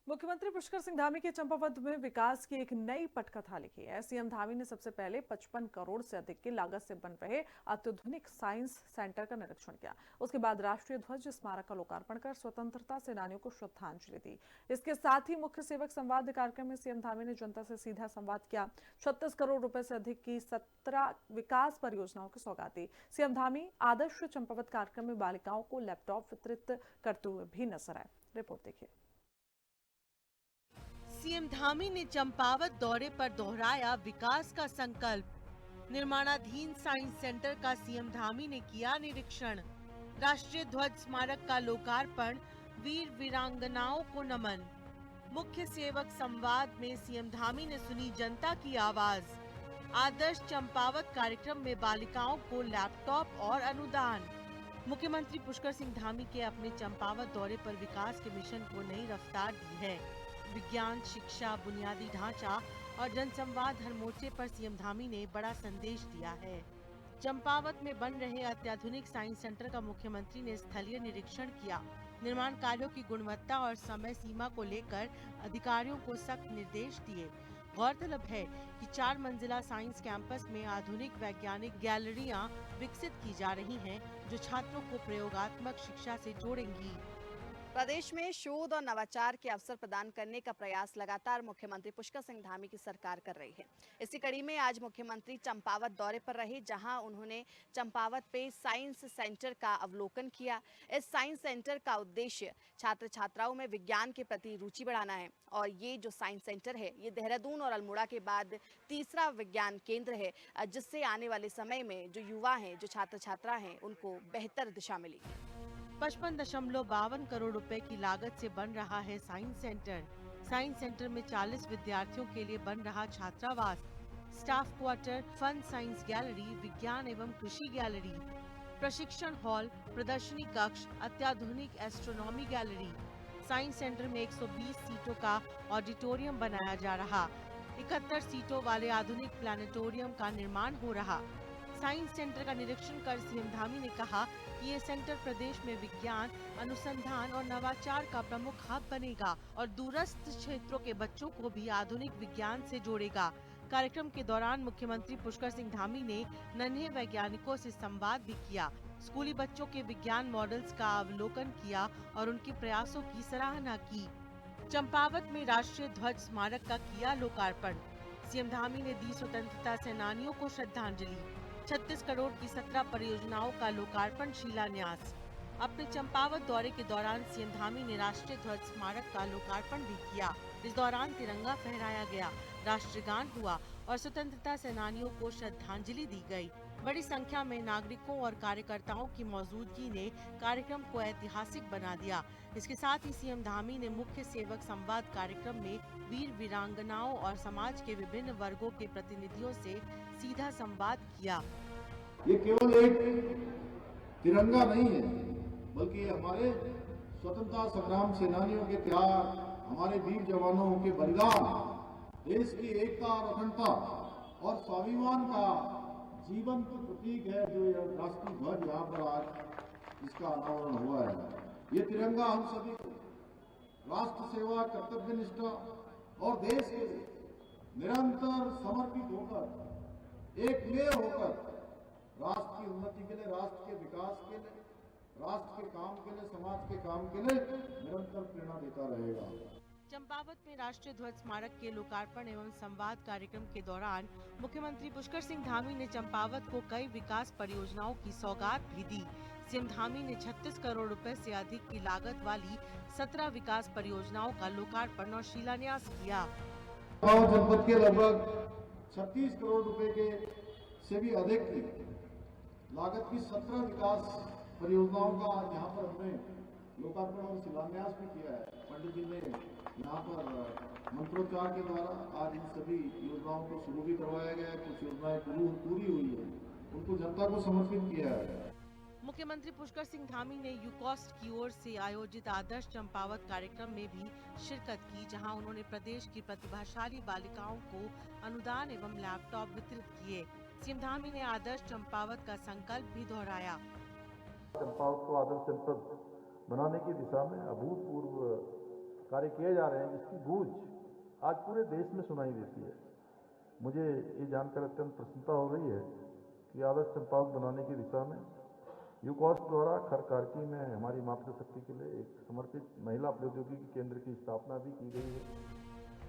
मुख्यमंत्री पुष्कर सिंह धामी के चंपावत में विकास की एक नई पटकथा लिखी है। सीएम धामी ने सबसे पहले 55 करोड़ से अधिक की लागत से बन रहे अत्याधुनिक साइंस सेंटर का निरीक्षण किया। उसके बाद राष्ट्रीय ध्वज स्मारक का लोकार्पण कर स्वतंत्रता सेनानियों को श्रद्धांजलि दी। इसके साथ ही मुख्य सेवक संवाद कार्यक्रम में सीएम धामी ने जनता से सीधा संवाद किया। 36 करोड़ रुपए से अधिक की 17 विकास परियोजनाओं की सौगात दी। सीएम धामी आदर्श चंपावत कार्यक्रम में बालिकाओं को लैपटॉप वितरित करते हुए भी नजर आए। रिपोर्ट देखिए। सीएम धामी ने चंपावत दौरे पर दोहराया विकास का संकल्प। निर्माणाधीन साइंस सेंटर का सीएम धामी ने किया निरीक्षण। राष्ट्रीय ध्वज स्मारक का लोकार्पण, वीर वीरांगनाओं को नमन। मुख्य सेवक संवाद में सीएम धामी ने सुनी जनता की आवाज। आदर्श चंपावत कार्यक्रम में बालिकाओं को लैपटॉप और अनुदान। मुख्यमंत्री पुष्कर सिंह धामी के अपने चंपावत दौरे पर विकास के मिशन को नई रफ्तार दी है। विज्ञान, शिक्षा, बुनियादी ढांचा और जनसंवाद हर मोर्चे पर सीएम धामी ने बड़ा संदेश दिया है। चंपावत में बन रहे अत्याधुनिक साइंस सेंटर का मुख्यमंत्री ने स्थलीय निरीक्षण किया। निर्माण कार्यों की गुणवत्ता और समय सीमा को लेकर अधिकारियों को सख्त निर्देश दिए। गौरतलब है कि 4 मंजिला साइंस कैंपस में आधुनिक वैज्ञानिक गैलरियां विकसित की जा रही हैं, जो छात्रों को प्रयोगात्मक शिक्षा से जोड़ेंगी। प्रदेश में शोध और नवाचार के अवसर प्रदान करने का प्रयास लगातार मुख्यमंत्री पुष्कर सिंह धामी की सरकार कर रही है। इसी कड़ी में आज मुख्यमंत्री चंपावत दौरे पर रहे, जहां उन्होंने चंपावत पे साइंस सेंटर का अवलोकन किया। इस साइंस सेंटर का उद्देश्य छात्र छात्राओं में विज्ञान के प्रति रुचि बढ़ाना है और ये जो साइंस सेंटर है, ये देहरादून और अल्मोड़ा के बाद तीसरा विज्ञान केंद्र है, जिससे आने वाले समय में जो युवा हैं, जो छात्र छात्रा हैं, उनको बेहतर दिशा मिलेगी। 55.52 करोड़ रुपए की लागत से बन रहा है साइंस सेंटर। साइंस सेंटर में 40 विद्यार्थियों के लिए बन रहा छात्रावास, staff quarter, fun science gallery, विज्ञान एवं कृषि गैलरी, प्रशिक्षण हॉल, प्रदर्शनी कक्ष, अत्याधुनिक एस्ट्रोनॉमी गैलरी। साइंस सेंटर में 120 सीटों का ऑडिटोरियम बनाया जा रहा। 71 सीटों वाले आधुनिक प्लानिटोरियम का निर्माण हो रहा। साइंस सेंटर का निरीक्षण कर सीएम धामी ने कहा कि ये सेंटर प्रदेश में विज्ञान, अनुसंधान और नवाचार का प्रमुख हब बनेगा और दूरस्थ क्षेत्रों के बच्चों को भी आधुनिक विज्ञान से जोड़ेगा। कार्यक्रम के दौरान मुख्यमंत्री पुष्कर सिंह धामी ने नन्हे वैज्ञानिकों से संवाद भी किया। स्कूली बच्चों के विज्ञान मॉडल्स का अवलोकन किया और उनके प्रयासों की सराहना की। चंपावत में राष्ट्रीय ध्वज स्मारक का किया लोकार्पण। सीएम धामी ने दी स्वतंत्रता सेनानियों को श्रद्धांजलि। 36 करोड़ की 17 परियोजनाओं का लोकार्पण, शिलान्यास। अपने चंपावत दौरे के दौरान सीएम धामी ने राष्ट्रीय ध्वज स्मारक का लोकार्पण भी किया। इस दौरान तिरंगा फहराया गया, राष्ट्रगान हुआ और स्वतंत्रता सेनानियों को श्रद्धांजलि दी गई। बड़ी संख्या में नागरिकों और कार्यकर्ताओं की मौजूदगी ने कार्यक्रम को ऐतिहासिक बना दिया। इसके साथ ही सीएम धामी ने मुख्य सेवक संवाद कार्यक्रम में वीर वीरांगनाओं और समाज के विभिन्न वर्गों के प्रतिनिधियों से सीधा संवाद किया। ये केवल एक तिरंगा नहीं है, बल्कि ये हमारे स्वतंत्रता संग्राम सेनानियों के त्याग, हमारे वीर जवानों के बलिदान, देश की एकता और अखंडता और स्वाभिमान का जीवंत प्रतीक है। जो यह राष्ट्रीय ध्वज यहाँ पर आज इसका अनावरण हुआ है, ये तिरंगा हम सभी को राष्ट्र सेवा, कर्तव्य निष्ठा और देश के निरंतर समर्पित होकर, एक में होकर राष्ट्र की उन्नति के लिए, राष्ट्र के विकास के लिए, राष्ट्र के काम के लिए, समाज के काम के लिए निरंतर प्रेरणा देता रहेगा। चंपावत में राष्ट्रीय ध्वज स्मारक के लोकार्पण एवं संवाद कार्यक्रम के दौरान मुख्यमंत्री पुष्कर सिंह धामी ने चंपावत को कई विकास परियोजनाओं की सौगात भी दी। सीएम धामी ने 36 करोड़ रुपए से अधिक की लागत वाली 17 विकास परियोजनाओं का लोकार्पण और शिलान्यास किया। जनपद के लगभग 36 करोड़ रुपए के से भी अधिक की लागत की 17 विकास परियोजनाओं का यहाँ पर हमने लोकार्पण और शिलान्यास भी किया है। पंडित जी ने यहाँ पर मंत्रोच्चार के द्वारा आज इन सभी योजनाओं को शुरू भी करवाया गया है। कुछ योजनाएं पूरी हुई है, उनको जनता को समर्पित किया है। मुख्यमंत्री पुष्कर सिंह धामी ने यूकॉस्ट की ओर से आयोजित आदर्श चंपावत कार्यक्रम में भी शिरकत की, जहां उन्होंने प्रदेश की प्रतिभाशाली बालिकाओं को अनुदान एवं लैपटॉप वितरित किए। सीएम धामी ने आदर्श चंपावत का संकल्प भी दोहराया। चंपावत को आदर्श जनपद बनाने की दिशा में अभूतपूर्व कार्य किए जा रहे हैं, इसकी गूंज आज पूरे देश में सुनाई देती है। मुझे ये जानकर अत्यंत प्रसन्नता हो रही है कि आदर्श चंपावत बनाने की दिशा में यूकॉस द्वारा खरकार्की में हमारी मातृशक्ति के लिए एक समर्पित महिला प्रौद्योगिकी केंद्र की स्थापना भी की गई है।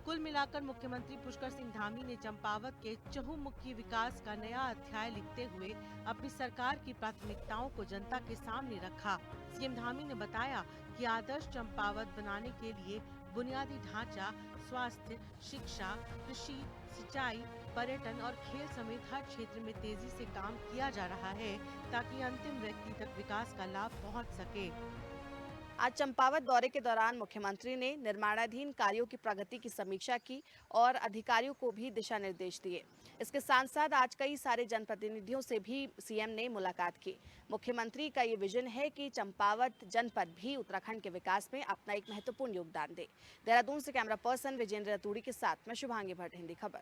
कुल मिलाकर मुख्यमंत्री पुष्कर सिंह धामी ने चंपावत के चहुमुखी विकास का नया अध्याय लिखते हुए अपनी सरकार की प्राथमिकताओं को जनता के सामने रखा। सीएम धामी ने बताया कि आदर्श चंपावत बनाने के लिए बुनियादी ढांचा, स्वास्थ्य, शिक्षा, कृषि, सिंचाई, पर्यटन और खेल समेत हर क्षेत्र में तेजी से काम किया जा रहा है ताकि अंतिम व्यक्ति तक विकास का लाभ पहुंच सके। आज चंपावत दौरे के दौरान मुख्यमंत्री ने निर्माणाधीन कार्यों की प्रगति की समीक्षा की और अधिकारियों को भी दिशा निर्देश दिए। इसके साथ साथ आज कई सारे जनप्रतिनिधियों से भी सीएम ने मुलाकात की। मुख्यमंत्री का ये विजन है कि चंपावत जनपद भी उत्तराखंड के विकास में अपना एक महत्वपूर्ण योगदान दे। देहरादून से कैमरा पर्सन विजेंद्र रतूड़ी के साथ मैं शुभांगी भट्ट, हिंदी खबर।